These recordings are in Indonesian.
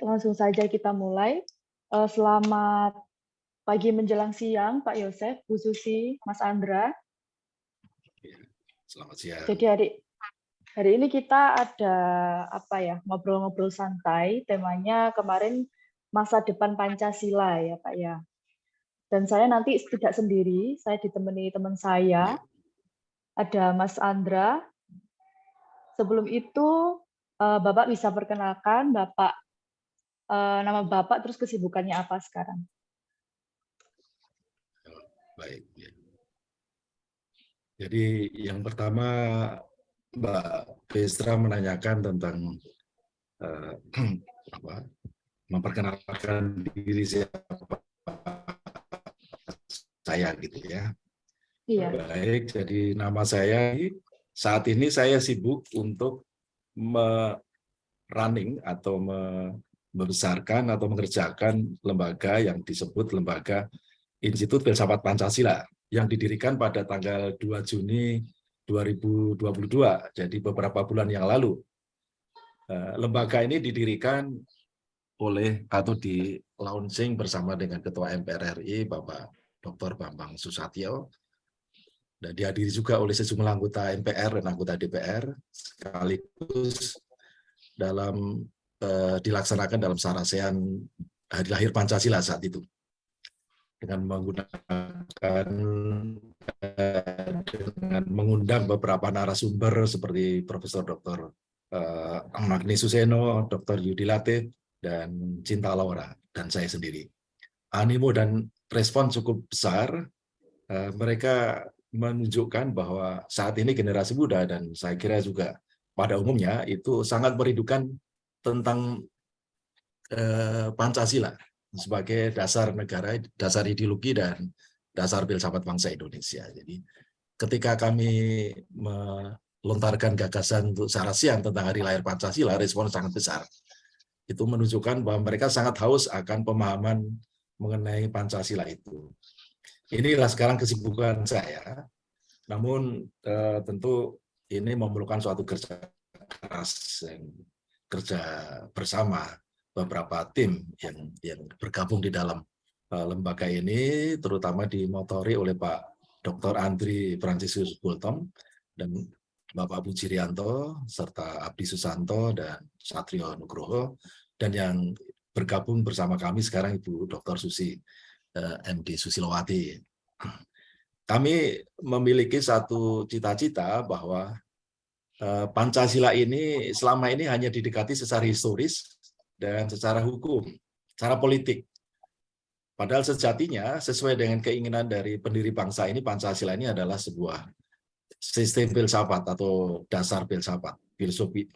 langsung saja kita mulai. Selamat pagi menjelang siang, Pak Yosef, Bu Susi, Mas Andra. Ya, selamat siang. Jadi hari ini kita ada ngobrol-ngobrol santai. Temanya kemarin masa depan Pancasila ya, Pak ya. Dan saya nanti tidak sendiri, saya ditemani teman saya, Ya. ada Mas Andra. Sebelum itu, Bapak bisa perkenalkan nama Bapak terus kesibukannya apa sekarang? Baik. Ya. Jadi yang pertama Mbak Pestra menanyakan tentang memperkenalkan diri saya gitu ya. Iya. Baik, jadi nama saya saat ini saya sibuk untuk running atau membesarkan atau mengerjakan lembaga yang disebut lembaga Institut Filsafat Pancasila yang didirikan pada tanggal 2 Juni 2022, jadi beberapa bulan yang lalu. Lembaga ini didirikan oleh atau di launching bersama dengan Ketua MPR RI, Bapak Dr. Bambang Susatyo, dan dihadiri juga oleh sejumlah anggota MPR dan anggota DPR, sekaligus dilaksanakan dalam sarasehan Hari Lahir Pancasila saat itu, dengan mengundang beberapa narasumber seperti Profesor Dr. Magni Suseno, Dr. Yudi Latif, dan Cinta Laura, dan saya sendiri. Animo dan respon cukup besar. Mereka menunjukkan bahwa saat ini generasi muda, dan saya kira juga pada umumnya, itu sangat merindukan tentang Pancasila sebagai dasar negara, dasar ideologi, dan dasar filsafat bangsa Indonesia. Jadi ketika kami melontarkan gagasan untuk sarasehan tentang Hari Lahir Pancasila, respon sangat besar. Itu menunjukkan bahwa mereka sangat haus akan pemahaman mengenai Pancasila itu. Inilah sekarang kesibukan saya. Namun tentu ini memerlukan suatu kerja keras, kerja bersama beberapa tim yang bergabung di dalam lembaga ini, terutama dimotori oleh Pak Dr. Andri Francisius Bultom dan Bapak Puji Rianto, serta Abdi Susanto dan Satrio Nugroho, dan yang bergabung bersama kami sekarang Ibu Dr. Susi MD Susilowati. Kami memiliki satu cita-cita bahwa Pancasila ini selama ini hanya didekati secara historis dan secara hukum, secara politik. Padahal sejatinya sesuai dengan keinginan dari pendiri bangsa ini, Pancasila ini adalah sebuah sistem filsafat atau dasar filsafat,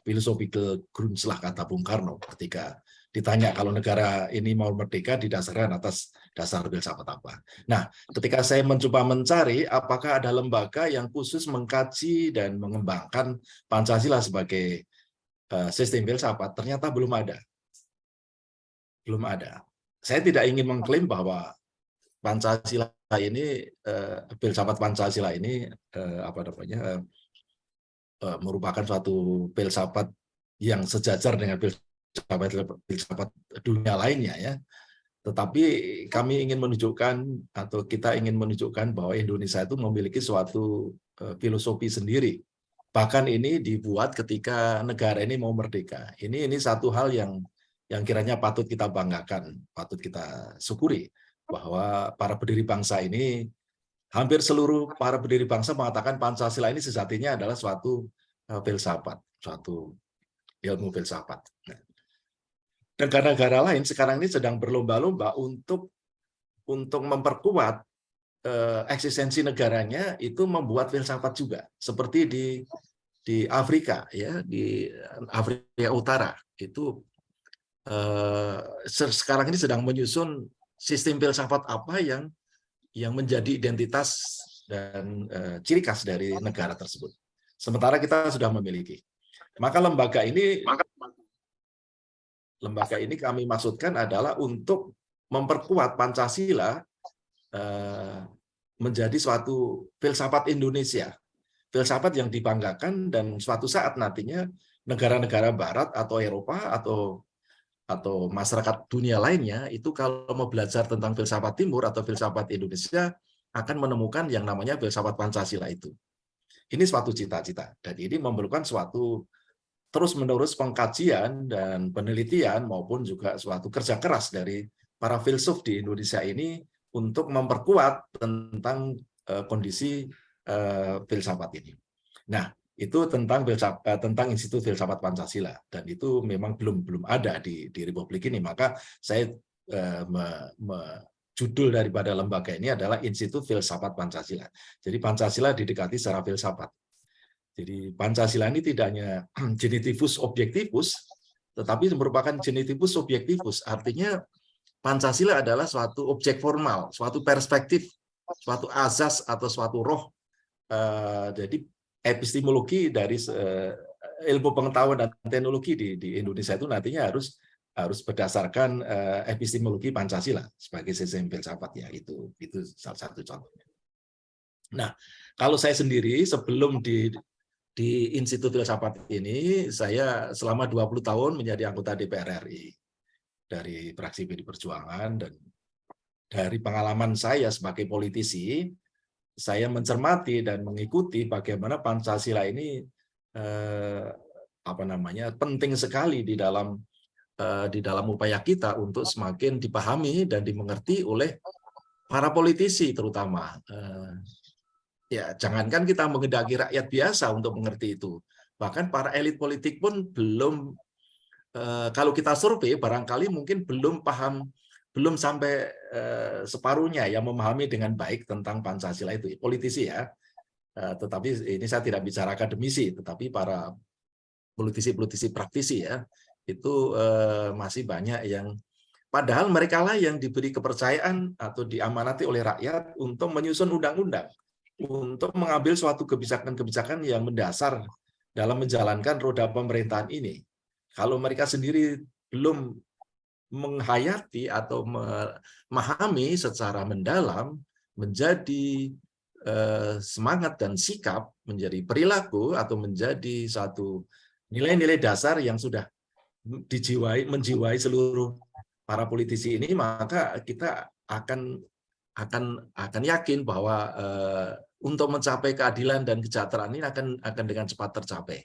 philosophical Grundslag kata Bung Karno ketika ditanya kalau negara ini mau merdeka didasarkan atas dasar filsafat apa. Nah, ketika saya mencoba mencari apakah ada lembaga yang khusus mengkaji dan mengembangkan Pancasila sebagai sistem filsafat, ternyata belum ada. Belum ada. Saya tidak ingin mengklaim bahwa Pancasila ini, filsafat Pancasila ini merupakan suatu filsafat yang sejajar dengan filsafat dunia lainnya ya. Tetapi kami ingin menunjukkan atau kita ingin menunjukkan bahwa Indonesia itu memiliki suatu filosofi sendiri. Bahkan ini dibuat ketika negara ini mau merdeka. Ini satu hal yang kiranya patut kita banggakan, patut kita syukuri bahwa para pendiri bangsa ini, hampir seluruh para pendiri bangsa mengatakan Pancasila ini sejatinya adalah suatu filsafat, suatu ilmu filsafat. Negara-negara lain sekarang ini sedang berlomba-lomba untuk memperkuat eksistensi negaranya, itu membuat filsafat juga, seperti di Afrika ya, di Afrika Utara itu sekarang ini sedang menyusun sistem filsafat apa yang menjadi identitas dan ciri khas dari negara tersebut. Sementara kita sudah memiliki. Maka lembaga ini kami maksudkan adalah untuk memperkuat Pancasila menjadi suatu filsafat Indonesia. Filsafat yang dibanggakan dan suatu saat nantinya negara-negara Barat atau Eropa atau atau masyarakat dunia lainnya itu kalau mau belajar tentang filsafat Timur atau filsafat Indonesia akan menemukan yang namanya filsafat Pancasila itu. Ini suatu cita-cita dan ini memerlukan suatu terus-menerus pengkajian dan penelitian maupun juga suatu kerja keras dari para filsuf di Indonesia ini untuk memperkuat tentang kondisi filsafat ini. Nah, itu tentang Institut Filsafat Pancasila dan itu memang belum ada di Republik ini. Maka saya judul daripada lembaga ini adalah Institut Filsafat Pancasila. Jadi Pancasila didekati secara filsafat. Jadi Pancasila ini tidak hanya genitivus objektivus, tetapi merupakan genitivus subjektivus. Artinya Pancasila adalah suatu objek formal, suatu perspektif, suatu azas atau suatu roh. Jadi epistemologi dari ilmu pengetahuan dan teknologi di Indonesia itu nantinya harus berdasarkan epistemologi Pancasila sebagai sistem filsafat ya, itu salah satu contohnya. Nah, kalau saya sendiri sebelum di Institut Filsafat ini saya selama 20 tahun menjadi anggota DPR RI dari fraksi PD Perjuangan, dan dari pengalaman saya sebagai politisi saya mencermati dan mengikuti bagaimana Pancasila ini penting sekali di dalam upaya kita untuk semakin dipahami dan dimengerti oleh para politisi terutama. Ya, jangankan kita menghendaki rakyat biasa untuk mengerti itu, bahkan para elit politik pun belum. Kalau kita survei, barangkali mungkin belum paham, belum sampai separuhnya yang memahami dengan baik tentang Pancasila itu, politisi ya. Tetapi ini saya tidak bicara akademisi, tetapi para politisi-politisi praktisi ya, itu masih banyak yang, padahal mereka lah yang diberi kepercayaan atau diamanati oleh rakyat untuk menyusun undang-undang, untuk mengambil suatu kebijakan-kebijakan yang mendasar dalam menjalankan roda pemerintahan ini. Kalau mereka sendiri belum menghayati atau memahami secara mendalam, menjadi semangat dan sikap, menjadi perilaku atau menjadi satu nilai-nilai dasar yang sudah menjiwai seluruh para politisi ini, maka kita akan yakin bahwa untuk mencapai keadilan dan kesejahteraan ini akan dengan cepat tercapai.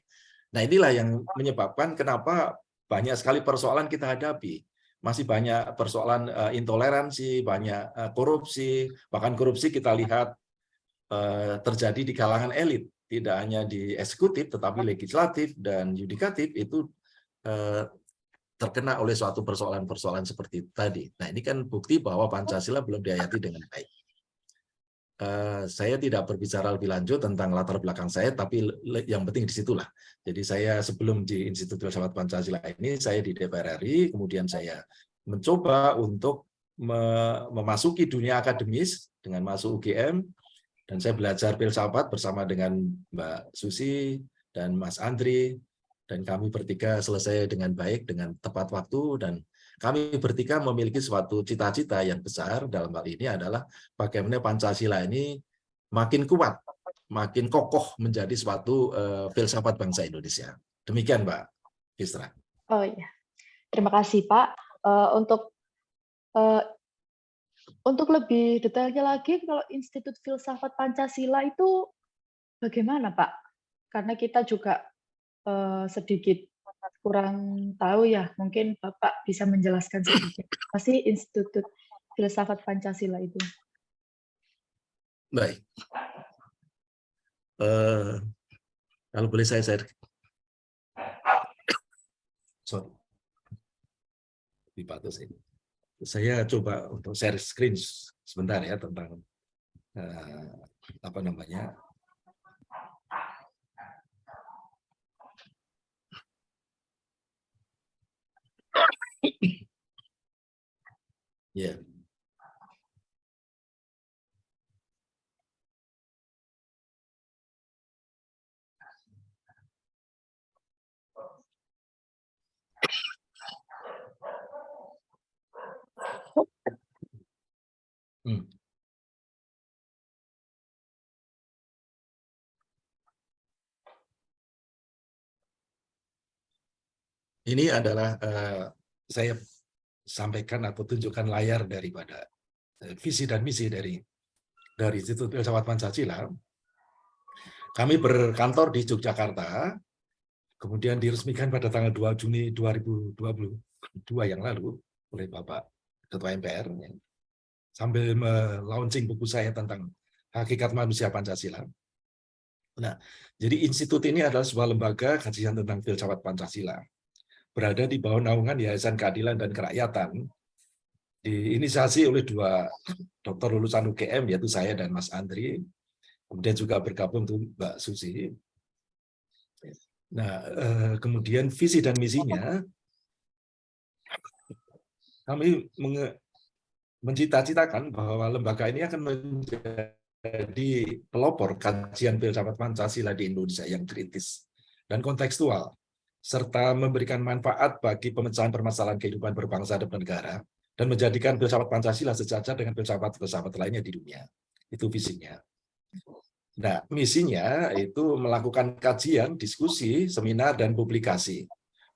Nah, inilah yang menyebabkan kenapa banyak sekali persoalan kita hadapi. Masih banyak persoalan intoleransi, banyak korupsi, bahkan korupsi kita lihat terjadi di kalangan elit, tidak hanya di eksekutif, tetapi legislatif dan yudikatif itu terkena oleh suatu persoalan-persoalan seperti tadi. Nah, ini kan bukti bahwa Pancasila belum dihayati dengan baik. Saya tidak berbicara lebih lanjut tentang latar belakang saya, tapi yang penting disitulah. Jadi saya sebelum di Institut Filsafat Pancasila ini, saya di DPR RI, kemudian saya mencoba untuk memasuki dunia akademis dengan masuk UGM, dan saya belajar filsafat bersama dengan Mbak Susi dan Mas Andri, dan kami bertiga selesai dengan baik, dengan tepat waktu, dan kami bertiga memiliki suatu cita-cita yang besar dalam hal ini adalah bagaimana Pancasila ini makin kuat, makin kokoh menjadi suatu filsafat bangsa Indonesia. Demikian, Mbak Fistra. Oh iya, terima kasih Pak. Untuk lebih detailnya lagi, kalau Institut Filsafat Pancasila itu bagaimana Pak? Karena kita juga sedikit kurang tahu ya, mungkin Bapak bisa menjelaskan sedikit. Pasti Institut Filsafat Pancasila itu. Baik. Kalau boleh saya share. Sorry. Dipatus ini. Saya coba untuk share screen sebentar ya tentang apa namanya. Ya. Ini adalah saya sampaikan atau tunjukkan layar daripada visi dan misi dari Institut Filsafat Pancasila. Kami berkantor di Yogyakarta, kemudian diresmikan pada tanggal 2 Juni 2022 yang lalu oleh Bapak Ketua MPR, sambil melaunching buku saya tentang Hakikat Manusia Pancasila. Nah, jadi institut ini adalah sebuah lembaga kajian tentang filsafat Pancasila, berada di bawah naungan Yayasan Keadilan dan Kerakyatan, diinisiasi oleh 2 dokter lulusan UGM, yaitu saya dan Mas Andri, kemudian juga bergabung tuh Mbak Susi. Nah, kemudian visi dan misinya, kami mencita-citakan bahwa lembaga ini akan menjadi pelopor kajian filsafat Pancasila di Indonesia yang kritis dan kontekstual, serta memberikan manfaat bagi pemecahan permasalahan kehidupan berbangsa dan bernegara, dan menjadikan filsafat Pancasila sejajar dengan filsafat-filsafat lainnya di dunia. Itu visinya. Nah, misinya itu melakukan kajian, diskusi, seminar, dan publikasi,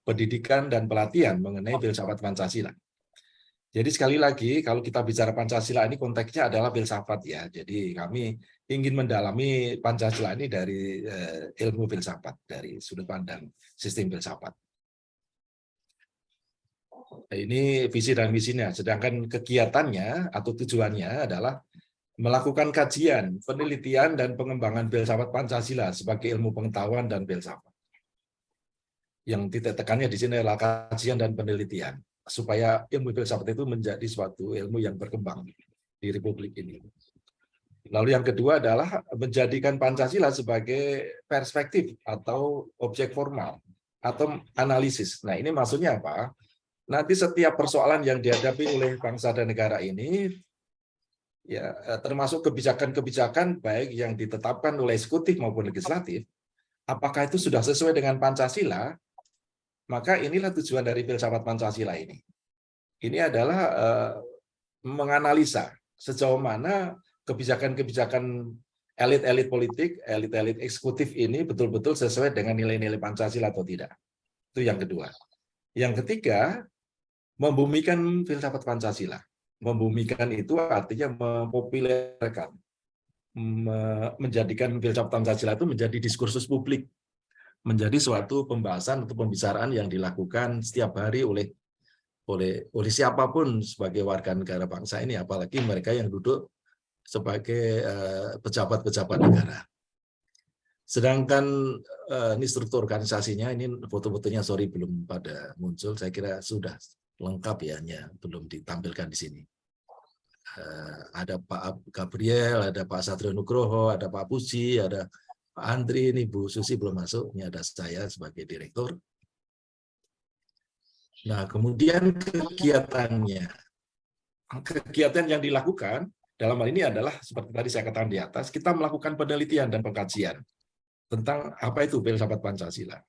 pendidikan dan pelatihan mengenai filsafat Pancasila. Jadi sekali lagi, kalau kita bicara Pancasila ini konteksnya adalah filsafat ya. Jadi kami ingin mendalami Pancasila ini dari ilmu filsafat, dari sudut pandang sistem filsafat. Ini visi dan misinya. Sedangkan kegiatannya atau tujuannya adalah melakukan kajian, penelitian, dan pengembangan filsafat Pancasila sebagai ilmu pengetahuan dan filsafat. Yang titik tekannya di sini adalah kajian dan penelitian, supaya ilmu filsafat itu menjadi suatu ilmu yang berkembang di Republik ini. Lalu yang kedua adalah menjadikan Pancasila sebagai perspektif atau objek formal atau analisis. Nah, ini maksudnya apa? Nanti setiap persoalan yang dihadapi oleh bangsa dan negara ini, ya termasuk kebijakan-kebijakan baik yang ditetapkan oleh eksekutif maupun legislatif, apakah itu sudah sesuai dengan Pancasila? Maka inilah tujuan dari filsafat Pancasila ini. Ini adalah menganalisa sejauh mana kebijakan-kebijakan elit-elit politik, elit-elit eksekutif ini betul-betul sesuai dengan nilai-nilai Pancasila atau tidak. Itu yang kedua. Yang ketiga, membumikan filsafat Pancasila. Membumikan itu artinya mempopulerkan, menjadikan filsafat Pancasila itu menjadi diskursus publik, menjadi suatu pembahasan atau pembicaraan yang dilakukan setiap hari oleh siapapun sebagai warga negara bangsa ini, apalagi mereka yang duduk sebagai pejabat-pejabat negara. Sedangkan ini struktur organisasinya, ini foto-fotonya sorry belum pada muncul, saya kira sudah lengkap ya, hanya belum ditampilkan di sini. Ada Pak Gabriel, ada Pak Satrio Nugroho, ada Pak Puji, ada Pak Andri, ini Bu Susi belum masuk, ini ada saya sebagai direktur. Nah, kemudian kegiatan yang dilakukan dalam hal ini adalah seperti tadi saya katakan di atas, kita melakukan penelitian dan pengkajian tentang apa itu filsafat Pancasila.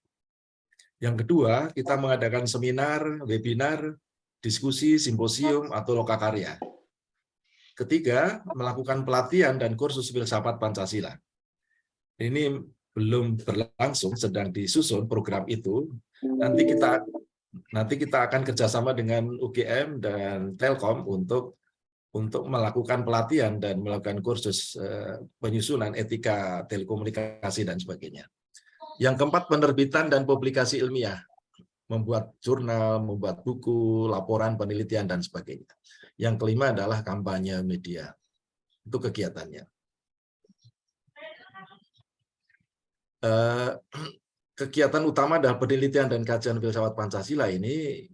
Yang kedua, kita mengadakan seminar, webinar, diskusi, simposium, atau lokakarya. Ketiga, melakukan pelatihan dan kursus filsafat Pancasila. Ini belum berlangsung, sedang disusun program itu. Nanti kita akan kerjasama dengan UGM dan Telkom untuk melakukan pelatihan dan melakukan kursus penyusunan etika telekomunikasi dan sebagainya. Yang keempat, penerbitan dan publikasi ilmiah, membuat jurnal, membuat buku, laporan, penelitian, dan sebagainya. Yang kelima adalah kampanye media. Itu kegiatannya. Kegiatan utama adalah penelitian dan kajian filsafat Pancasila ini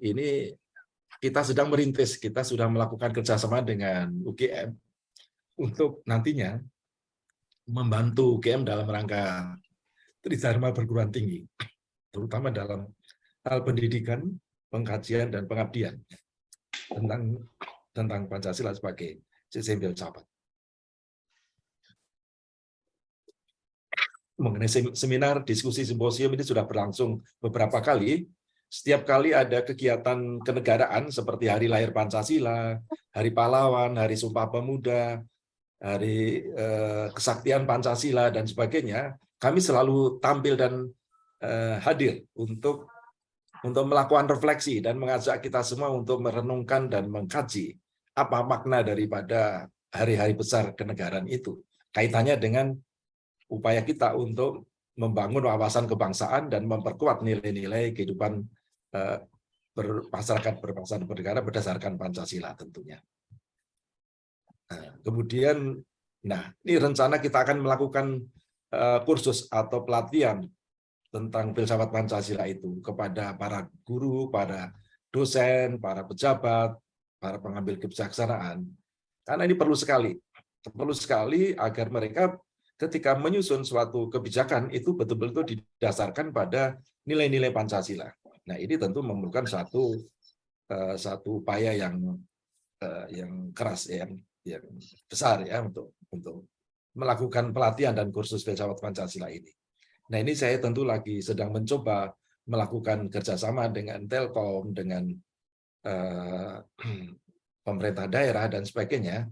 kita sedang merintis, kita sudah melakukan kerjasama dengan UGM untuk nantinya membantu UGM dalam rangka tridharma perguruan tinggi, terutama dalam hal pendidikan, pengkajian, dan pengabdian tentang Pancasila sebagai sistem filsafat. Mengenai seminar, diskusi, simposium ini sudah berlangsung beberapa kali. Setiap kali ada kegiatan kenegaraan seperti Hari Lahir Pancasila, Hari Pahlawan, Hari Sumpah Pemuda, Hari Kesaktian Pancasila, dan sebagainya, kami selalu tampil dan hadir untuk untuk melakukan refleksi dan mengajak kita semua untuk merenungkan dan mengkaji apa makna daripada hari-hari besar kenegaraan itu. Kaitannya dengan upaya kita untuk membangun wawasan kebangsaan dan memperkuat nilai-nilai kehidupan masyarakat berbangsa dan bernegara berdasarkan Pancasila tentunya. Kemudian, ini rencana kita akan melakukan kursus atau pelatihan tentang filsafat Pancasila itu kepada para guru, para dosen, para pejabat, para pengambil kebijaksanaan. Karena ini perlu sekali agar mereka ketika menyusun suatu kebijakan itu betul-betul didasarkan pada nilai-nilai Pancasila. Nah, ini tentu memerlukan satu upaya yang keras, yang besar ya untuk melakukan pelatihan dan kursus filsafat Pancasila ini. Nah, ini saya tentu lagi sedang mencoba melakukan kerjasama dengan Telkom, dengan pemerintah daerah dan sebagainya,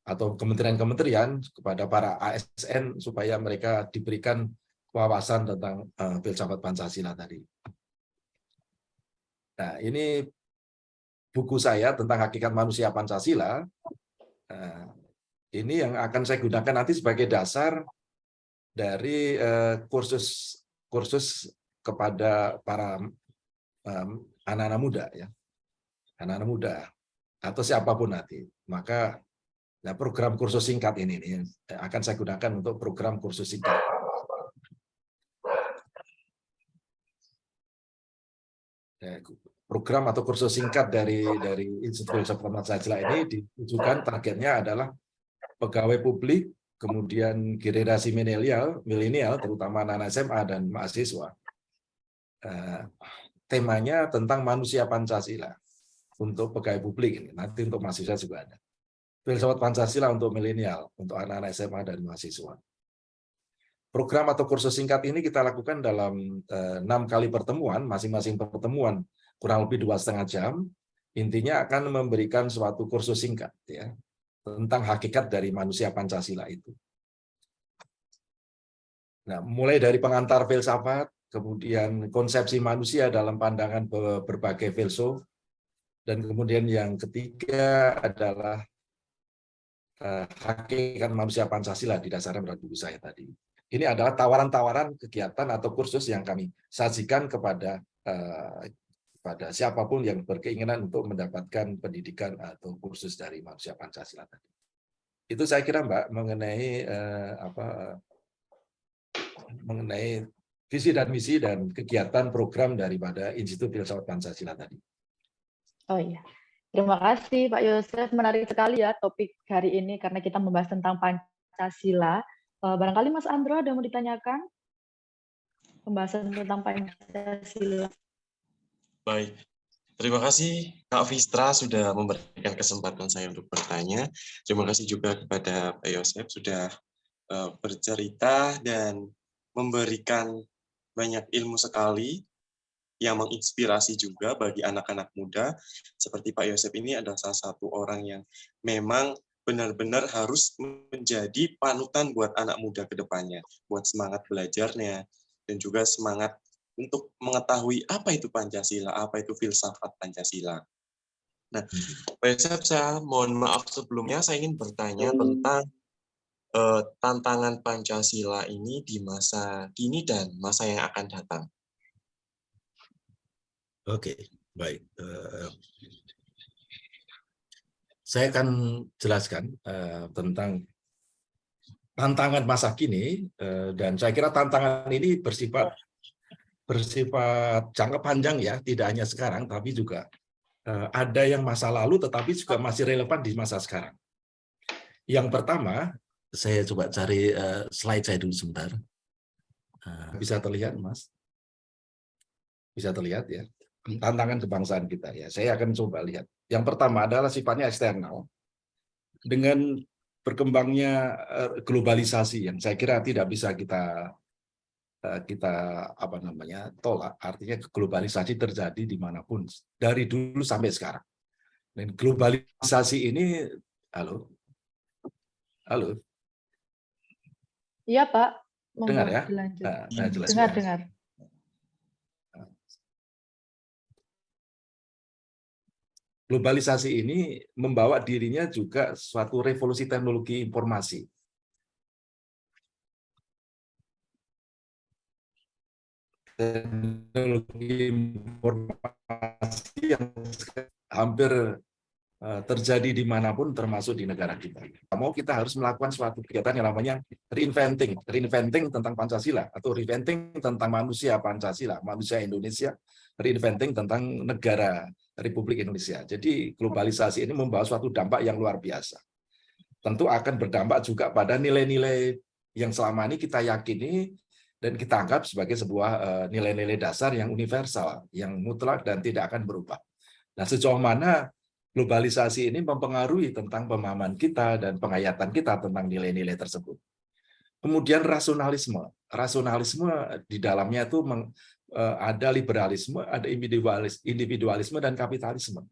atau kementerian-kementerian kepada para ASN supaya mereka diberikan wawasan tentang filsafat Pancasila tadi. Nah, ini buku saya tentang hakikat manusia Pancasila. Ini yang akan saya gunakan nanti sebagai dasar dari kursus kepada para anak-anak muda, ya, anak-anak muda atau siapapun nanti. Maka program kursus singkat ini akan saya gunakan untuk program kursus singkat. Program atau kursus singkat dari Institut Filsafat Pancasila ini ditujukan targetnya adalah pegawai publik, kemudian generasi milenial, terutama anak SMA dan mahasiswa. Temanya tentang manusia Pancasila untuk pegawai publik ini. Nanti untuk mahasiswa juga ada. Filsafat Pancasila untuk milenial, untuk anak-anak SMA dan mahasiswa. Program atau kursus singkat ini kita lakukan dalam 6 kali pertemuan, masing-masing pertemuan kurang lebih 2,5 jam. Intinya akan memberikan suatu kursus singkat, ya, tentang hakikat dari manusia Pancasila itu. Nah, mulai dari pengantar filsafat, kemudian konsepsi manusia dalam pandangan berbagai filsuf, dan kemudian yang ketiga adalah hakikat manusia Pancasila didasarkan pada buku saya tadi. Ini adalah tawaran-tawaran kegiatan atau kursus yang kami sajikan kepada siapapun yang berkeinginan untuk mendapatkan pendidikan atau kursus dari manusia Pancasila tadi. Itu saya kira, Mbak, mengenai visi dan misi dan kegiatan program daripada Institut Filsafat Pancasila tadi. Oh iya, terima kasih Pak Yosef. Menarik sekali ya topik hari ini karena kita membahas tentang Pancasila. Barangkali Mas Andro ada mau ditanyakan? Pembahasan tentang Pancasila. Baik, terima kasih Kak Vistra sudah memberikan kesempatan saya untuk bertanya. Terima kasih juga kepada Pak Yosef sudah bercerita dan memberikan banyak ilmu sekali yang menginspirasi juga bagi anak-anak muda. Seperti Pak Yosef ini adalah salah satu orang yang memang benar-benar harus menjadi panutan buat anak muda ke depannya, buat semangat belajarnya, dan juga semangat untuk mengetahui apa itu Pancasila, apa itu filsafat Pancasila. Nah, Pak Yosef, saya mohon maaf sebelumnya, saya ingin bertanya tentang tantangan Pancasila ini di masa kini dan masa yang akan datang. Oke, baik. Saya akan jelaskan tentang tantangan masa kini, dan saya kira tantangan ini bersifat jangka panjang, ya, tidak hanya sekarang, tapi juga ada yang masa lalu, tetapi juga masih relevan di masa sekarang. Yang pertama, saya coba cari slide saya dulu sebentar. Bisa terlihat, Mas? Bisa terlihat, ya? Tantangan kebangsaan kita, ya. Saya akan coba lihat. Yang pertama adalah sifatnya eksternal. Dengan berkembangnya globalisasi yang saya kira tidak bisa kita tolak. Artinya globalisasi terjadi dimanapun dari dulu sampai sekarang. Dan globalisasi ini, halo. Iya Pak, dengar ya? dilanjut. Nah, jelas dengar. globalisasi ini membawa dirinya juga suatu revolusi teknologi informasi. Teknologi informasi yang hampir terjadi dimanapun, termasuk di negara kita. Mau kita harus melakukan suatu kegiatan yang namanya reinventing tentang Pancasila, atau reinventing tentang manusia Pancasila, manusia Indonesia, reinventing tentang negara Republik Indonesia. Jadi globalisasi ini membawa suatu dampak yang luar biasa. Tentu akan berdampak juga pada nilai-nilai yang selama ini kita yakini dan kita anggap sebagai sebuah nilai-nilai dasar yang universal, yang mutlak dan tidak akan berubah. Nah, sejauh mana globalisasi ini mempengaruhi tentang pemahaman kita dan penghayatan kita tentang nilai-nilai tersebut. Kemudian rasionalisme. Rasionalisme di dalamnya itu ada liberalisme, ada individualisme, dan kapitalisme.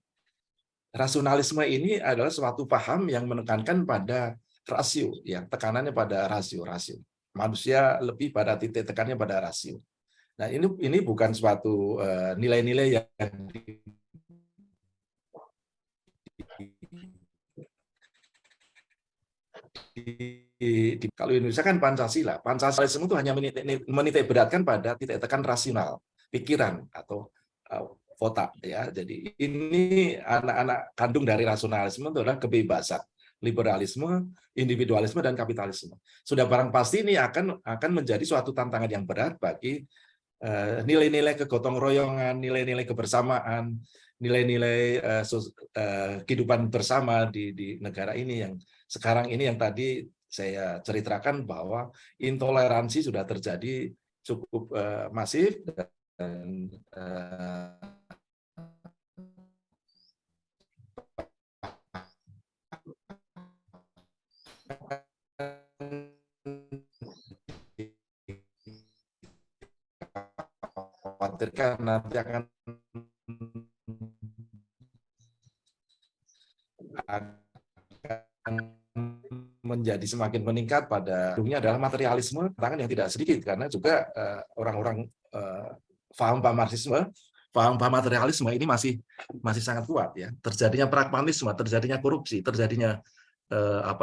Rasionalisme ini adalah suatu paham yang menekankan pada rasio, ya, tekanannya pada rasio. Manusia lebih pada titik tekannya pada rasio. Nah, ini bukan suatu nilai-nilai yang kalau Indonesia kan Pancasila. Pancasilisme itu hanya menitik beratkan pada titik tekan rasional, pikiran atau otak, ya. Jadi ini anak-anak kandung dari rasionalisme itu adalah kebebasan, liberalisme, individualisme, dan kapitalisme. Sudah barang pasti ini akan menjadi suatu tantangan yang berat bagi nilai-nilai kegotong royongan, nilai-nilai kebersamaan, nilai-nilai kehidupan bersama di negara ini yang sekarang ini, yang tadi saya ceritakan bahwa intoleransi sudah terjadi cukup masif dan khawatirkan nanti akan menjadi semakin meningkat. Pada ujungnya adalah materialisme, tantangan yang tidak sedikit, karena juga orang-orang paham marxisme, paham materialisme ini masih sangat kuat, ya. Terjadinya pragmatisme, terjadinya korupsi, terjadinya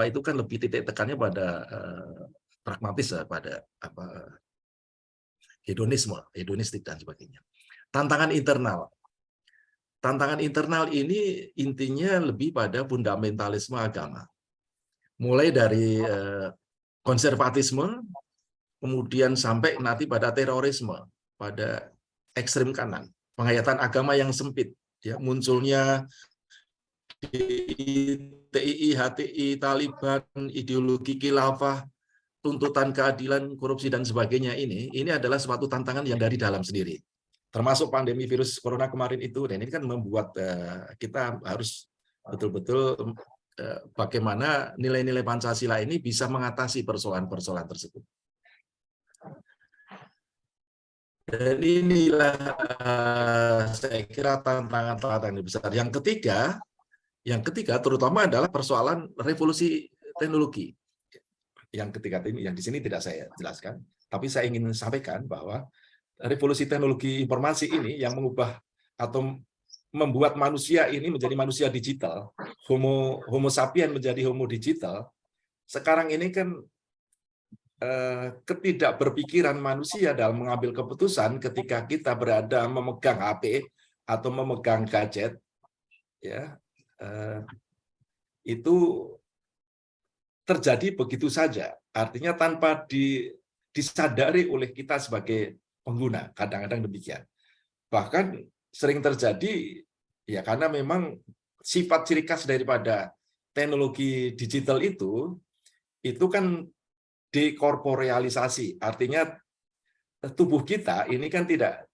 itu kan lebih titik tekannya pada pragmatis, pada hedonistik dan sebagainya. Tantangan internal ini intinya lebih pada fundamentalisme agama. Mulai dari konservatisme, kemudian sampai nanti pada terorisme, pada ekstrem kanan, penghayatan agama yang sempit, ya, munculnya TII, HTI, Taliban, ideologi khilafah, tuntutan keadilan, korupsi, dan sebagainya ini adalah suatu tantangan yang dari dalam sendiri. Termasuk pandemi virus corona kemarin itu, dan ini kan membuat kita harus betul-betul bagaimana nilai-nilai Pancasila ini bisa mengatasi persoalan-persoalan tersebut. Dan inilah saya kira tantangan-tantangan yang besar. Yang ketiga terutama adalah persoalan revolusi teknologi. Yang ketiga ini yang di sini tidak saya jelaskan, tapi saya ingin sampaikan bahwa revolusi teknologi informasi ini yang mengubah atau membuat manusia ini menjadi manusia digital, homo sapien menjadi homo digital. Sekarang ini kan ketidakberpikiran manusia dalam mengambil keputusan ketika kita berada memegang HP atau memegang gadget, ya, itu terjadi begitu saja. Artinya tanpa disadari oleh kita sebagai pengguna, kadang-kadang demikian. Bahkan sering terjadi, ya, karena memang sifat ciri khas daripada teknologi digital itu kan dekorporealisasi. Artinya tubuh kita ini kan tidak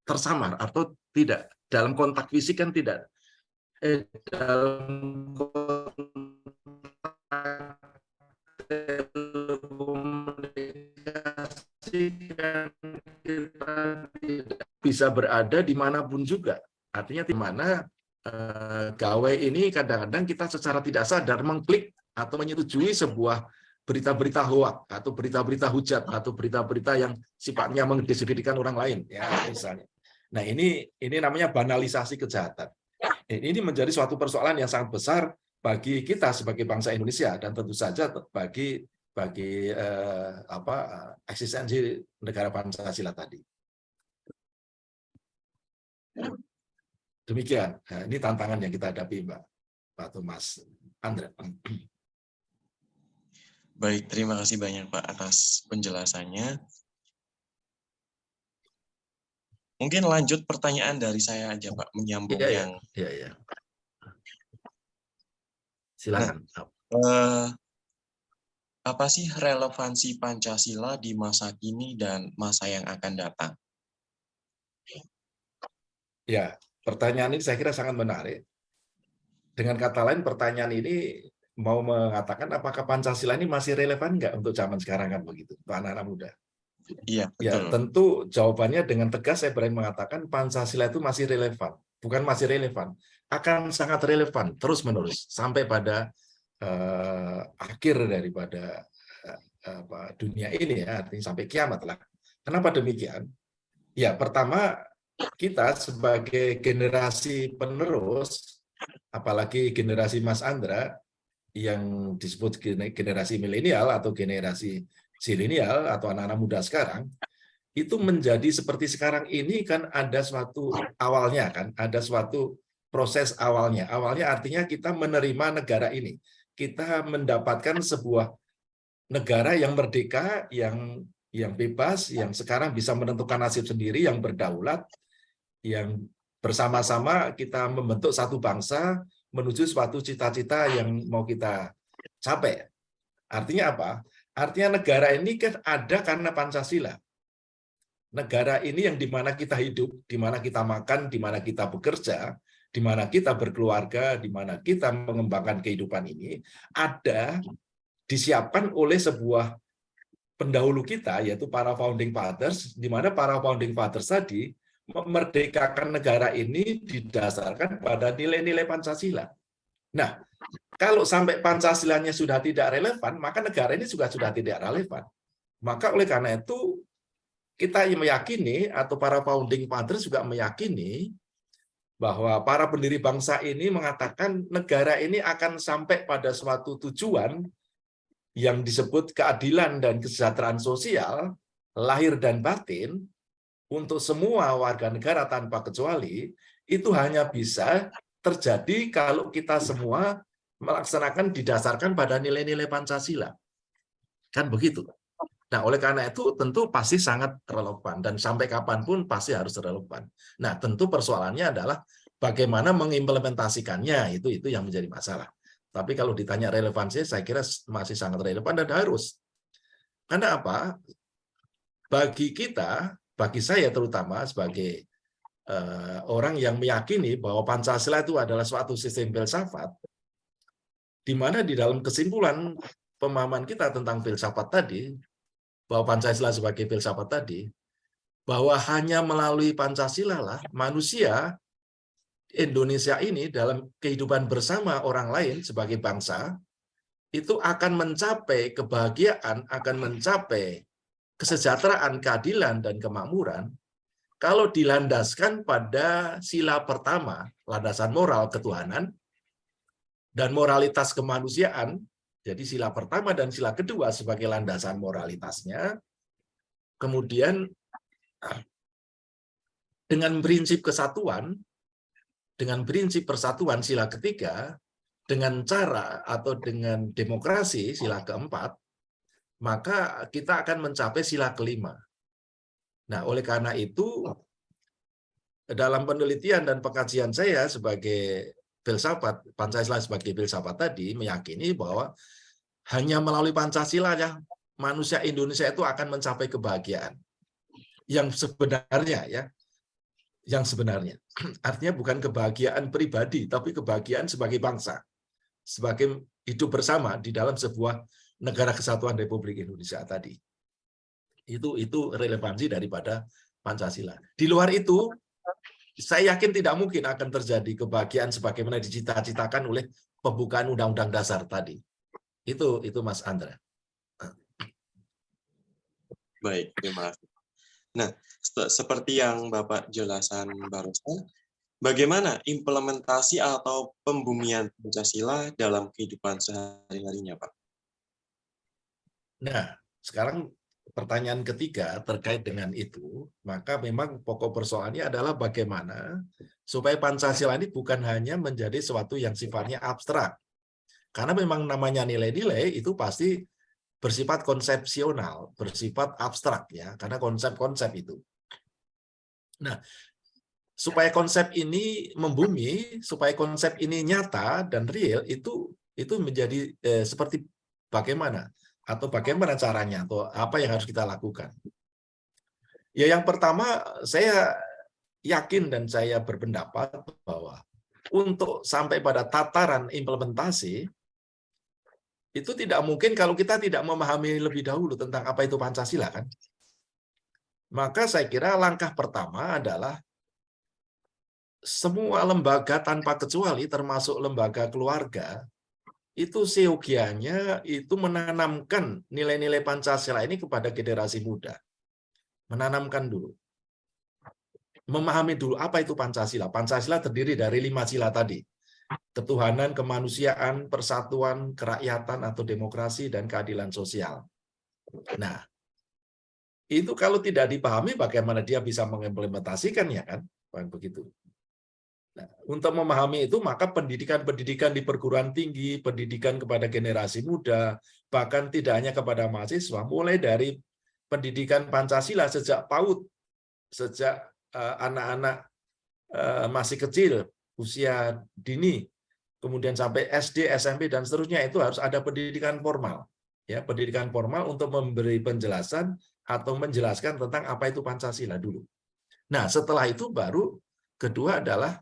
tersamar atau tidak dalam kontak fisik, kan tidak dalam kontak kan kita tidak bisa berada dimanapun juga. Artinya di mana gawai ini kadang-kadang kita secara tidak sadar mengklik atau menyetujui sebuah berita-berita hoak atau berita-berita hujat atau berita-berita yang sifatnya mendiskreditkan orang lain, ya, misalnya. Nah, ini namanya banalisasi kejahatan. Ini menjadi suatu persoalan yang sangat besar bagi kita sebagai bangsa Indonesia dan tentu saja bagi eksistensi negara Pancasila tadi. Demikian. Nah, ini tantangan yang kita hadapi, Pak Thomas Andre. Baik, terima kasih banyak Pak atas penjelasannya. Mungkin lanjut pertanyaan dari saya aja Pak, menyambung yang... Iya. Silakan. Apa sih relevansi Pancasila di masa kini dan masa yang akan datang? Ya, pertanyaan ini saya kira sangat menarik. Dengan kata lain, pertanyaan ini mau mengatakan apakah Pancasila ini masih relevan nggak untuk zaman sekarang, kan begitu, untuk anak-anak muda? Iya, betul. Ya, tentu jawabannya dengan tegas saya berani mengatakan Pancasila itu masih relevan. Bukan masih relevan, akan sangat relevan terus-menerus sampai pada akhir daripada dunia ini, ya, artinya sampai kiamat lah. Kenapa demikian? Ya, pertama, kita sebagai generasi penerus, apalagi generasi Mas Andra yang disebut generasi milenial atau generasi zilenial atau anak-anak muda sekarang, itu menjadi seperti sekarang ini kan ada suatu awalnya, kan ada suatu proses awalnya. Awalnya artinya kita menerima negara ini. Kita mendapatkan sebuah negara yang merdeka, yang bebas, yang sekarang bisa menentukan nasib sendiri, yang berdaulat, yang bersama-sama kita membentuk satu bangsa menuju suatu cita-cita yang mau kita capai. Artinya apa? Artinya negara ini kan ada karena Pancasila. Negara ini yang dimana kita hidup, dimana kita makan, dimana kita bekerja, di mana kita berkeluarga, di mana kita mengembangkan kehidupan ini, ada disiapkan oleh sebuah pendahulu kita, yaitu para founding fathers, di mana para founding fathers tadi memerdekakan negara ini didasarkan pada nilai-nilai Pancasila. Nah, kalau sampai Pancasilanya sudah tidak relevan, maka negara ini juga sudah tidak relevan. Maka oleh karena itu, kita meyakini, atau para founding fathers juga meyakini, bahwa para pendiri bangsa ini mengatakan negara ini akan sampai pada suatu tujuan yang disebut keadilan dan kesejahteraan sosial, lahir dan batin, untuk semua warga negara tanpa kecuali, itu hanya bisa terjadi kalau kita semua melaksanakan didasarkan pada nilai-nilai Pancasila. Kan begitu. Nah, oleh karena itu tentu pasti sangat relevan, dan sampai kapanpun pasti harus relevan. Nah, tentu persoalannya adalah bagaimana mengimplementasikannya, itu yang menjadi masalah. Tapi kalau ditanya relevansi, saya kira masih sangat relevan dan harus. Karena apa? Bagi kita, bagi saya terutama sebagai orang yang meyakini bahwa Pancasila itu adalah suatu sistem filsafat, di mana di dalam kesimpulan pemahaman kita tentang filsafat tadi, bahwa Pancasila sebagai filsafat tadi, bahwa hanya melalui Pancasila lah manusia Indonesia ini dalam kehidupan bersama orang lain sebagai bangsa itu akan mencapai kebahagiaan, akan mencapai kesejahteraan, keadilan, dan kemakmuran kalau dilandaskan pada sila pertama, landasan moral ketuhanan dan moralitas kemanusiaan. Jadi sila pertama dan sila kedua sebagai landasan moralitasnya. Kemudian dengan prinsip kesatuan, dengan prinsip persatuan sila ketiga, dengan cara atau dengan demokrasi sila keempat, maka kita akan mencapai sila kelima. Nah, oleh karena itu, dalam penelitian dan pengkajian saya sebagai filsafat, Pancasila sebagai filsafat tadi, meyakini bahwa hanya melalui Pancasila ya manusia Indonesia itu akan mencapai kebahagiaan. Yang sebenarnya ya, yang sebenarnya. Artinya bukan kebahagiaan pribadi, tapi kebahagiaan sebagai bangsa. Sebagai hidup bersama di dalam sebuah negara kesatuan Republik Indonesia tadi. Itu relevansi daripada Pancasila. Di luar itu, saya yakin tidak mungkin akan terjadi kebahagiaan sebagaimana dicita-citakan oleh pembukaan Undang-Undang Dasar tadi. Itu Mas Andra. Baik, terima kasih. Nah, seperti yang Bapak jelaskan barusan, bagaimana implementasi atau pembumian Pancasila dalam kehidupan sehari-harinya, Pak? Nah, sekarang pertanyaan ketiga terkait dengan itu, maka memang pokok persoalannya adalah bagaimana supaya Pancasila ini bukan hanya menjadi sesuatu yang sifatnya abstrak. Karena memang namanya nilai-nilai itu pasti bersifat konsepsional, bersifat abstrak ya, karena konsep-konsep itu. Nah, supaya konsep ini membumi, supaya konsep ini nyata dan real, itu menjadi seperti bagaimana atau bagaimana caranya atau apa yang harus kita lakukan. Ya, yang pertama saya yakin dan saya berpendapat bahwa untuk sampai pada tataran implementasi itu tidak mungkin kalau kita tidak memahami lebih dahulu tentang apa itu Pancasila kan. Maka saya kira langkah pertama adalah semua lembaga tanpa kecuali termasuk lembaga keluarga itu seyogianya itu menanamkan nilai-nilai Pancasila ini kepada generasi muda. Menanamkan dulu. Memahami dulu apa itu Pancasila. Pancasila terdiri dari 5 sila tadi. Ketuhanan, kemanusiaan, persatuan, kerakyatan atau demokrasi, dan keadilan sosial. Nah, itu kalau tidak dipahami bagaimana dia bisa mengimplementasikan ya kan? Begitu. Nah, untuk memahami itu maka pendidikan-pendidikan di perguruan tinggi, pendidikan kepada generasi muda, bahkan tidak hanya kepada mahasiswa, mulai dari pendidikan Pancasila sejak PAUD, sejak anak-anak masih kecil, usia dini, kemudian sampai SD, SMP, dan seterusnya itu harus ada pendidikan formal. Ya, pendidikan formal untuk memberi penjelasan atau menjelaskan tentang apa itu Pancasila dulu. Nah, setelah itu baru kedua adalah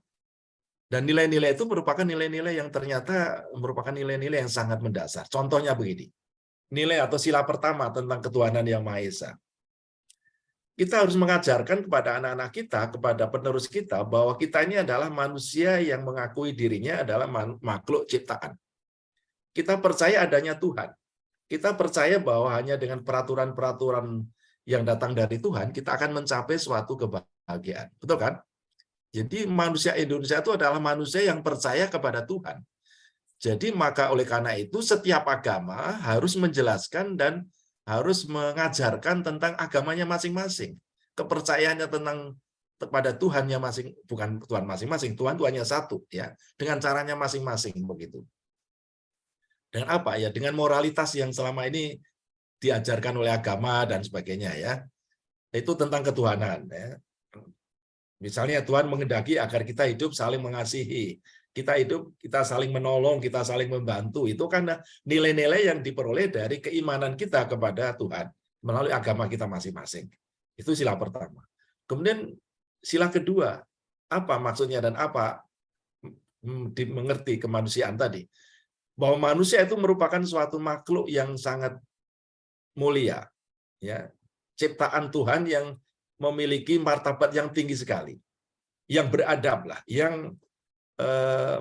dan nilai-nilai itu merupakan nilai-nilai yang ternyata merupakan nilai-nilai yang sangat mendasar. Contohnya begini, nilai atau sila pertama tentang ketuhanan yang Maha Esa. Kita harus mengajarkan kepada anak-anak kita, kepada penerus kita, bahwa kita ini adalah manusia yang mengakui dirinya adalah makhluk ciptaan. Kita percaya adanya Tuhan. Kita percaya bahwa hanya dengan peraturan-peraturan yang datang dari Tuhan, kita akan mencapai suatu kebahagiaan. Betul kan? Jadi manusia Indonesia itu adalah manusia yang percaya kepada Tuhan. Jadi maka oleh karena itu setiap agama harus menjelaskan dan harus mengajarkan tentang agamanya masing-masing. Kepercayaannya tentang kepada Tuhannya masing, bukan Tuhan masing-masing, Tuhan hanya satu ya, dengan caranya masing-masing begitu. Dengan apa ya? Dengan moralitas yang selama ini diajarkan oleh agama dan sebagainya ya. Itu tentang ketuhanan ya. Misalnya Tuhan menghendaki agar kita hidup saling mengasihi, kita hidup, kita saling menolong, kita saling membantu. Itu kan nilai-nilai yang diperoleh dari keimanan kita kepada Tuhan melalui agama kita masing-masing. Itu sila pertama. Kemudian sila kedua, apa maksudnya dan apa dimengerti kemanusiaan tadi? Bahwa manusia itu merupakan suatu makhluk yang sangat mulia, ya, ciptaan Tuhan yang memiliki martabat yang tinggi sekali, yang beradab lah, yang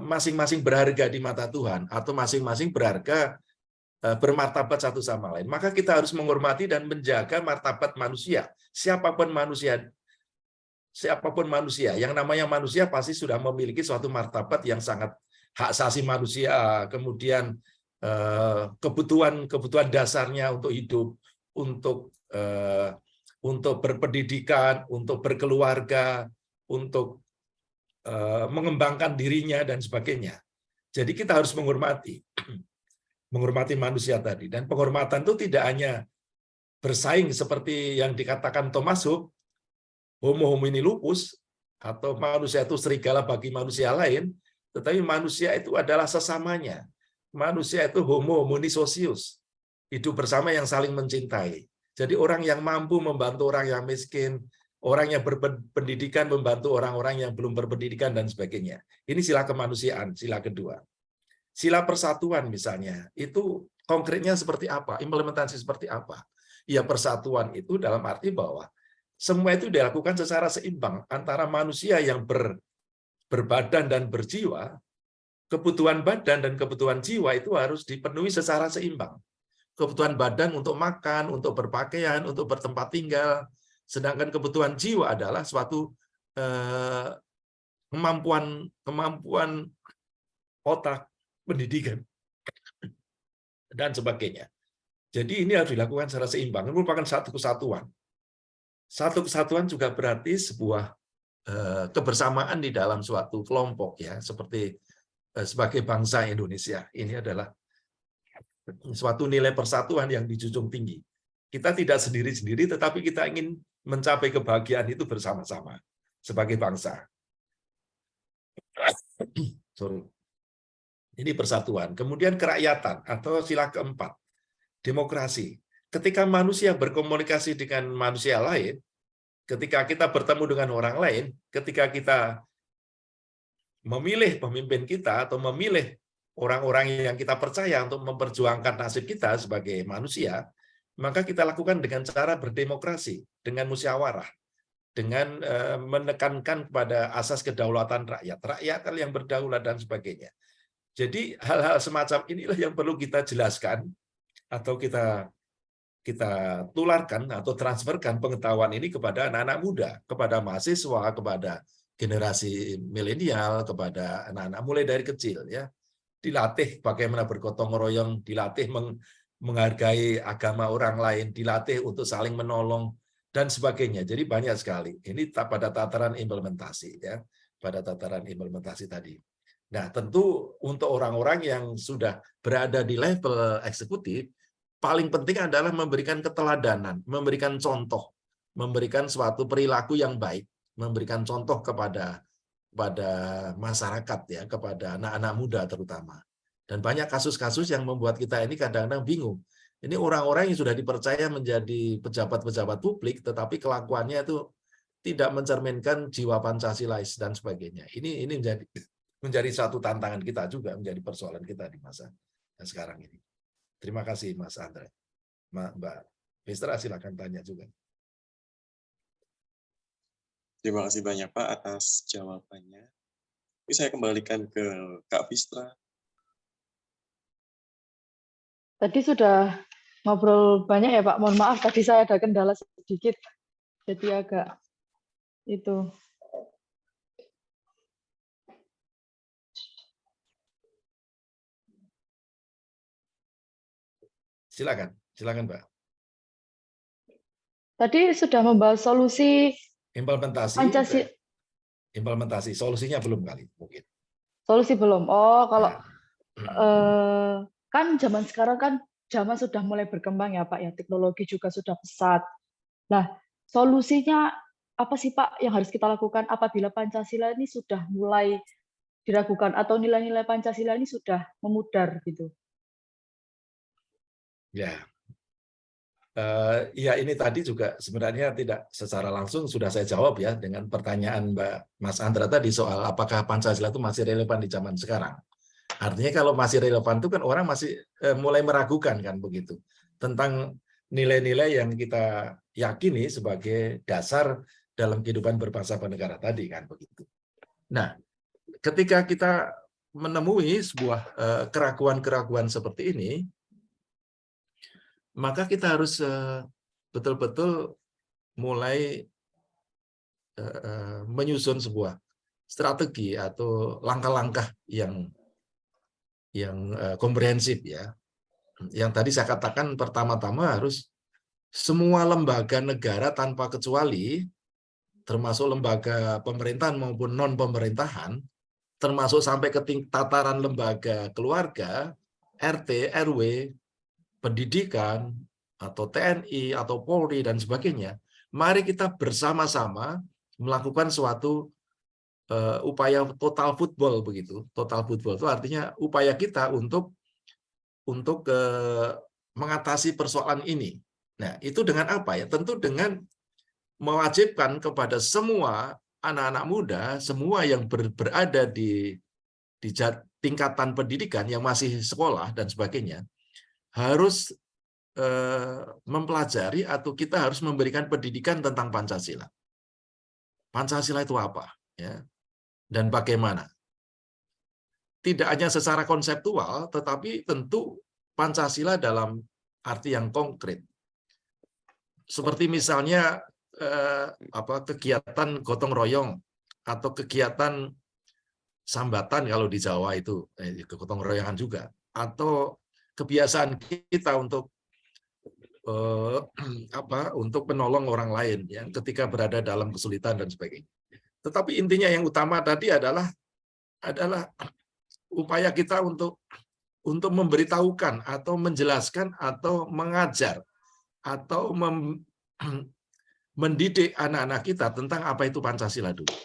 masing-masing berharga di mata Tuhan atau masing-masing berharga bermartabat satu sama lain. Maka kita harus menghormati dan menjaga martabat manusia. Siapapun manusia, yang namanya manusia pasti sudah memiliki suatu martabat yang sangat hak asasi manusia, kemudian kebutuhan dasarnya untuk hidup, untuk berpendidikan, untuk berkeluarga, untuk mengembangkan dirinya dan sebagainya. Jadi kita harus menghormati manusia tadi. Dan penghormatan itu tidak hanya bersaing seperti yang dikatakan Thomas Hobbes, homo homini lupus, atau manusia itu serigala bagi manusia lain, tetapi manusia itu adalah sesamanya. Manusia itu homo homini socius, hidup bersama yang saling mencintai. Jadi orang yang mampu membantu orang yang miskin, orang yang berpendidikan membantu orang-orang yang belum berpendidikan dan sebagainya. Ini sila kemanusiaan, sila kedua. Sila persatuan misalnya, itu konkretnya seperti apa? Implementasi seperti apa? Ya persatuan itu dalam arti bahwa semua itu dilakukan secara seimbang antara manusia yang berbadan dan berjiwa, kebutuhan badan dan kebutuhan jiwa itu harus dipenuhi secara seimbang. Kebutuhan badan untuk makan, untuk berpakaian, untuk bertempat tinggal, Sedangkan kebutuhan jiwa adalah suatu kemampuan otak, pendidikan, dan sebagainya. Jadi ini harus dilakukan secara seimbang. Ini merupakan satu kesatuan. Satu kesatuan juga berarti sebuah kebersamaan di dalam suatu kelompok, ya, seperti sebagai bangsa Indonesia. Ini adalah suatu nilai persatuan yang dijunjung tinggi. Kita tidak sendiri-sendiri, tetapi kita ingin mencapai kebahagiaan itu bersama-sama sebagai bangsa. Sorry. Ini persatuan. Kemudian kerakyatan atau sila keempat, demokrasi. Ketika manusia berkomunikasi dengan manusia lain, ketika kita bertemu dengan orang lain, ketika kita memilih pemimpin kita atau memilih orang-orang yang kita percaya untuk memperjuangkan nasib kita sebagai manusia, maka kita lakukan dengan cara berdemokrasi, dengan musyawarah, dengan menekankan pada asas kedaulatan rakyat, rakyat yang berdaulat dan sebagainya. Jadi hal-hal semacam inilah yang perlu kita jelaskan atau kita tularkan atau transferkan pengetahuan ini kepada anak-anak muda, kepada mahasiswa, kepada generasi milenial, kepada anak-anak mulai dari kecil, ya. Dilatih bagaimana bergotong royong, dilatih menghargai agama orang lain, dilatih untuk saling menolong dan sebagainya. Jadi banyak sekali. Ini pada tataran implementasi, ya, pada tataran implementasi tadi. Nah, tentu untuk orang-orang yang sudah berada di level eksekutif, paling penting adalah memberikan keteladanan, memberikan contoh, memberikan suatu perilaku yang baik, memberikan contoh kepada masyarakat, ya, kepada anak-anak muda terutama. Dan banyak kasus-kasus yang membuat kita ini kadang-kadang bingung. Ini orang-orang yang sudah dipercaya menjadi pejabat-pejabat publik, tetapi kelakuannya itu tidak mencerminkan jiwa Pancasilais dan sebagainya. Ini menjadi satu tantangan kita juga, menjadi persoalan kita di masa sekarang ini. Terima kasih, Mas Andre. Mbak Vistra, silakan tanya juga. Terima kasih banyak, Pak, atas jawabannya. Ini saya kembalikan ke Kak Vistra. Tadi sudah ngobrol banyak ya, Pak. Mohon maaf, tadi saya ada kendala sedikit. Jadi agak itu. Silakan, Mbak. Tadi sudah membahas solusi implementasi, solusinya belum kali mungkin. Solusi belum. Oh, kalau kan zaman sekarang kan zaman sudah mulai berkembang ya, Pak, ya, teknologi juga sudah pesat. Nah, solusinya apa sih, Pak, yang harus kita lakukan apabila Pancasila ini sudah mulai diragukan atau nilai-nilai Pancasila ini sudah memudar gitu? Ya, ya, ini tadi juga sebenarnya tidak secara langsung sudah saya jawab, ya, dengan pertanyaan Mas Andra tadi soal apakah Pancasila itu masih relevan di zaman sekarang. Artinya kalau masih relevan itu kan orang masih mulai meragukan, kan begitu, tentang nilai-nilai yang kita yakini sebagai dasar dalam kehidupan berbangsa bernegara tadi, kan begitu. Nah, ketika kita menemui sebuah keraguan-keraguan seperti ini, maka kita harus betul-betul mulai menyusun sebuah strategi atau langkah-langkah yang komprehensif, ya. Yang tadi saya katakan pertama-tama harus semua lembaga negara tanpa kecuali, termasuk lembaga pemerintahan maupun non-pemerintahan, termasuk sampai ke tataran lembaga keluarga, RT, RW, pendidikan, atau TNI, atau Polri, dan sebagainya, mari kita bersama-sama melakukan suatu upaya total football, begitu. Total football itu artinya upaya kita untuk mengatasi persoalan ini. Nah, itu dengan apa, ya? Tentu dengan mewajibkan kepada semua anak-anak muda, semua yang berada di tingkatan pendidikan yang masih sekolah dan sebagainya, harus mempelajari atau kita harus memberikan pendidikan tentang Pancasila. Pancasila itu apa, ya, dan bagaimana? Tidak hanya secara konseptual, tetapi tentu Pancasila dalam arti yang konkret. Seperti misalnya kegiatan gotong royong atau kegiatan sambatan kalau di Jawa itu gotong royongan juga, atau kebiasaan kita untuk untuk menolong orang lain yang ketika berada dalam kesulitan dan sebagainya. Tetapi intinya yang utama tadi adalah upaya kita untuk memberitahukan atau menjelaskan atau mengajar atau mendidik anak-anak kita tentang apa itu Pancasila dulu.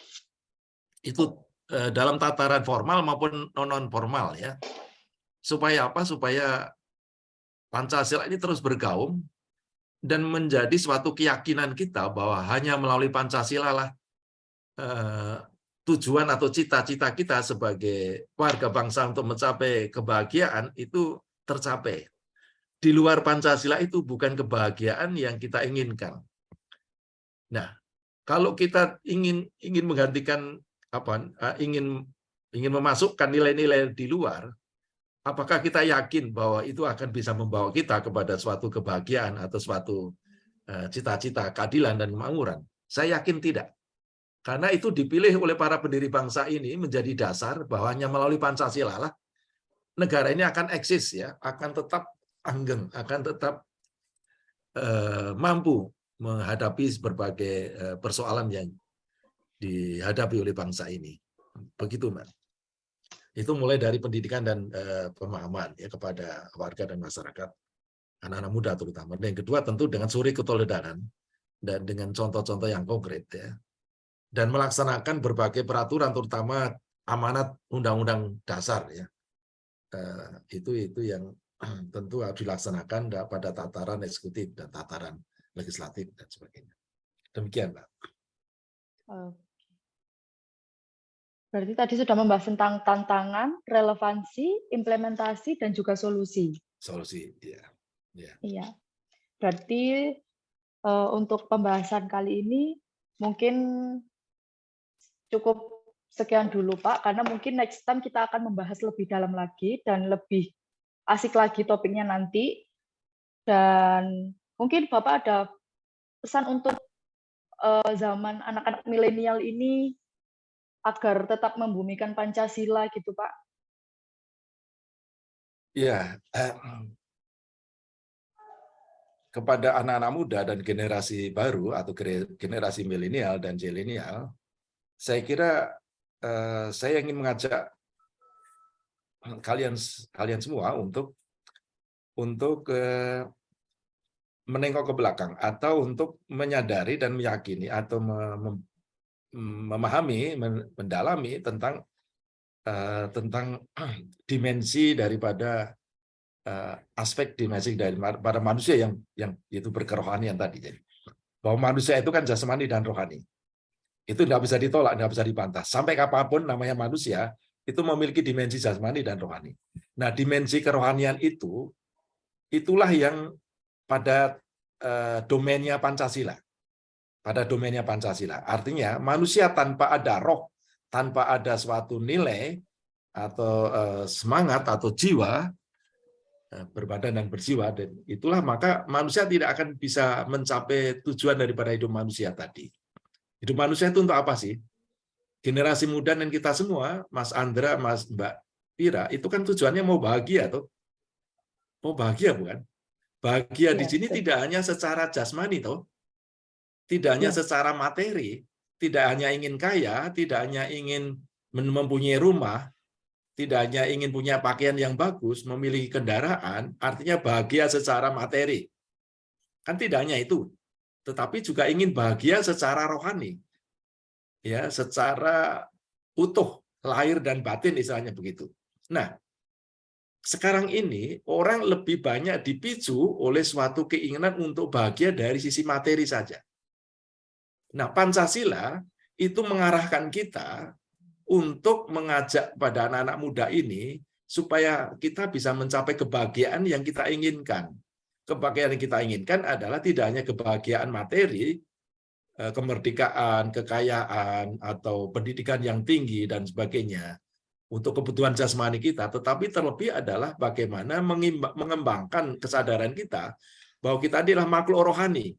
Itu dalam tataran formal maupun non formal ya. Supaya apa? Supaya Pancasila ini terus bergaung dan menjadi suatu keyakinan kita bahwa hanya melalui Pancasila lah tujuan atau cita-cita kita sebagai warga bangsa untuk mencapai kebahagiaan itu tercapai. Di luar Pancasila itu bukan kebahagiaan yang kita inginkan. Nah, kalau kita ingin menggantikan ingin memasukkan nilai-nilai di luar, apakah kita yakin bahwa itu akan bisa membawa kita kepada suatu kebahagiaan atau suatu cita-cita keadilan dan kemakmuran? Saya yakin tidak. Karena itu dipilih oleh para pendiri bangsa ini menjadi dasar bahwa hanya melalui Pancasila lah negara ini akan eksis ya, akan tetap langgeng, akan tetap mampu menghadapi berbagai persoalan yang dihadapi oleh bangsa ini. Begitu, Mbak. Itu mulai dari pendidikan dan pemahaman ya kepada warga dan masyarakat, anak-anak muda terutama. Dan yang kedua tentu dengan suri ketoledanan dan dengan contoh-contoh yang konkret ya. Dan melaksanakan berbagai peraturan terutama amanat Undang-Undang Dasar ya. Itu yang tentu harus dilaksanakan pada tataran eksekutif dan tataran legislatif dan sebagainya. Demikian, Mbak. Berarti tadi sudah membahas tentang tantangan, relevansi, implementasi, dan juga solusi. Solusi, iya. Iya. Berarti untuk pembahasan kali ini mungkin cukup sekian dulu, Pak, karena mungkin next time kita akan membahas lebih dalam lagi dan lebih asik lagi topiknya nanti. Dan mungkin Bapak ada pesan untuk zaman anak-anak milenial ini agar tetap membumikan Pancasila gitu, Pak? Ya, kepada anak-anak muda dan generasi baru atau generasi milenial dan zilenial, saya kira saya ingin mengajak kalian semua untuk menengok ke belakang atau untuk menyadari dan meyakini atau memahami, mendalami tentang dimensi daripada aspek dimensi daripada manusia yang itu berkerohanian tadi. Jadi bahwa manusia itu kan jasmani dan rohani. Itu tidak bisa ditolak, tidak bisa dibantah. Sampai kapanpun namanya manusia itu memiliki dimensi jasmani dan rohani. Nah, dimensi kerohanian itulah yang pada domainnya Pancasila. Pada domainnya Pancasila. Artinya manusia tanpa ada roh, tanpa ada suatu nilai atau semangat atau jiwa, berbadan dan berjiwa, dan itulah maka manusia tidak akan bisa mencapai tujuan daripada hidup manusia tadi. Hidup manusia itu untuk apa sih? Generasi muda dan kita semua, Mas Andra, Mbak Pira, itu kan tujuannya mau bahagia tuh. Mau bahagia bukan? Bahagia di sini tidak hanya secara jasmani toh. Tidak hanya secara materi, tidak hanya ingin kaya, tidak hanya ingin mempunyai rumah, tidak hanya ingin punya pakaian yang bagus, memiliki kendaraan, artinya bahagia secara materi. Kan tidak hanya itu, tetapi juga ingin bahagia secara rohani. Ya, secara utuh, lahir dan batin istilahnya begitu. Nah, sekarang ini orang lebih banyak dipicu oleh suatu keinginan untuk bahagia dari sisi materi saja. Nah, Pancasila itu mengarahkan kita untuk mengajak pada anak-anak muda ini supaya kita bisa mencapai kebahagiaan yang kita inginkan. Kebahagiaan yang kita inginkan adalah tidak hanya kebahagiaan materi, kemerdekaan, kekayaan, atau pendidikan yang tinggi, dan sebagainya, untuk kebutuhan jasmani kita, tetapi terlebih adalah bagaimana mengembangkan kesadaran kita bahwa kita adalah makhluk rohani,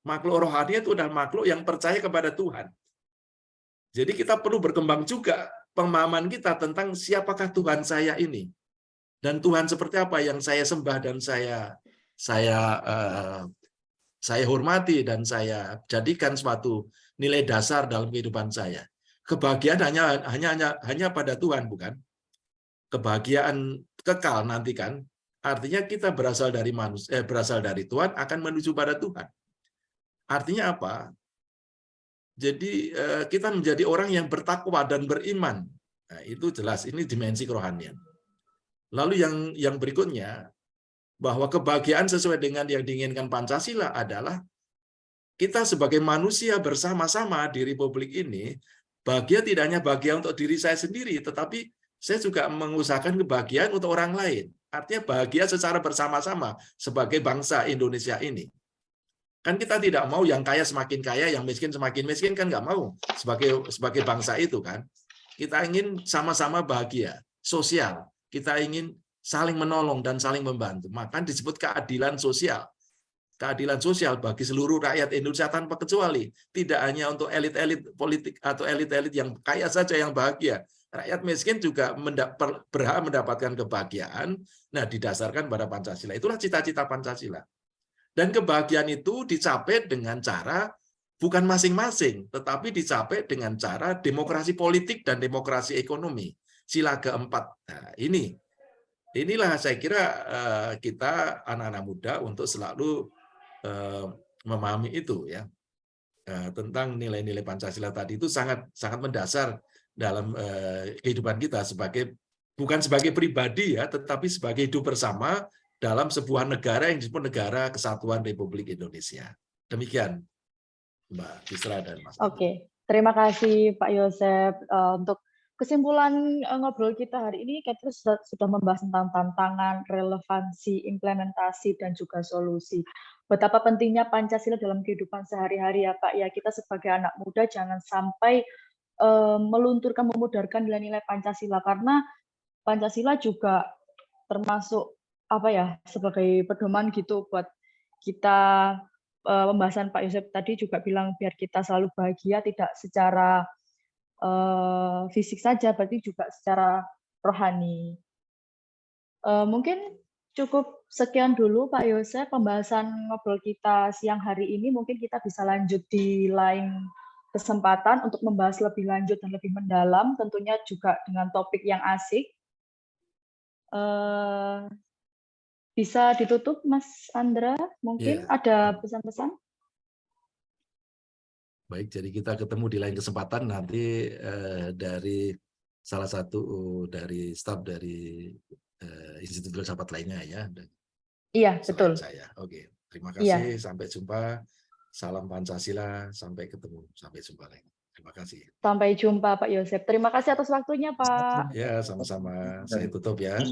Makhluk rohani itu adalah makhluk yang percaya kepada Tuhan. Jadi kita perlu berkembang juga pemahaman kita tentang siapakah Tuhan saya ini. Dan Tuhan seperti apa yang saya sembah dan saya hormati dan saya jadikan suatu nilai dasar dalam kehidupan saya. Kebahagiaan hanya pada Tuhan, bukan? Kebahagiaan kekal nanti kan. Artinya kita berasal dari Tuhan akan menuju pada Tuhan. Artinya apa? Jadi kita menjadi orang yang bertakwa dan beriman. Nah, itu jelas ini dimensi kerohanian. Lalu yang berikutnya, bahwa kebahagiaan sesuai dengan yang diinginkan Pancasila adalah kita sebagai manusia bersama-sama di Republik ini, bahagia tidak hanya bahagia untuk diri saya sendiri, tetapi saya juga mengusahakan kebahagiaan untuk orang lain. Artinya bahagia secara bersama-sama sebagai bangsa Indonesia ini. Kan kita tidak mau yang kaya semakin kaya, yang miskin semakin miskin, kan nggak mau sebagai bangsa itu kan. Kita ingin sama-sama bahagia, sosial. Kita ingin saling menolong dan saling membantu. Maka disebut keadilan sosial. Keadilan sosial bagi seluruh rakyat Indonesia tanpa kecuali. Tidak hanya untuk elit-elit politik atau elit-elit yang kaya saja yang bahagia. Rakyat miskin juga berhak mendapatkan kebahagiaan. Nah, didasarkan pada Pancasila. Itulah cita-cita Pancasila. Dan kebahagiaan itu dicapai dengan cara bukan masing-masing, tetapi dicapai dengan cara demokrasi politik dan demokrasi ekonomi. Sila keempat. Nah, inilah saya kira kita anak-anak muda untuk selalu memahami itu ya. Tentang nilai-nilai Pancasila tadi itu sangat mendasar dalam kehidupan kita bukan sebagai pribadi ya, tetapi sebagai hidup bersama dalam sebuah negara yang disebut Negara Kesatuan Republik Indonesia. Demikian, Mbak Fistra dan Mas. Oke, terima kasih Pak Yosef. Untuk kesimpulan ngobrol kita hari ini, kita sudah membahas tentang tantangan, relevansi, implementasi, dan juga solusi. Betapa pentingnya Pancasila dalam kehidupan sehari-hari ya Pak. Ya, kita sebagai anak muda jangan sampai melunturkan, memudarkan nilai-nilai Pancasila, karena Pancasila juga termasuk sebagai pedoman gitu buat kita. Pembahasan Pak Yosef tadi juga bilang biar kita selalu bahagia, tidak secara fisik saja, berarti juga secara rohani. Mungkin cukup sekian dulu Pak Yosef pembahasan ngobrol kita siang hari ini. Mungkin kita bisa lanjut di lain kesempatan untuk membahas lebih lanjut dan lebih mendalam, tentunya juga dengan topik yang asik. Bisa ditutup, Mas Andra? Mungkin ada pesan-pesan? Baik, jadi kita ketemu di lain kesempatan nanti dari salah satu dari staf dari Institut Filsafat lainnya ya. Iya, betul. Saya. Oke, terima kasih. Iya. Sampai jumpa. Salam Pancasila. Sampai ketemu. Sampai jumpa lagi. Terima kasih. Sampai jumpa Pak Yosef. Terima kasih atas waktunya Pak. Ya, sama-sama. Saya tutup ya.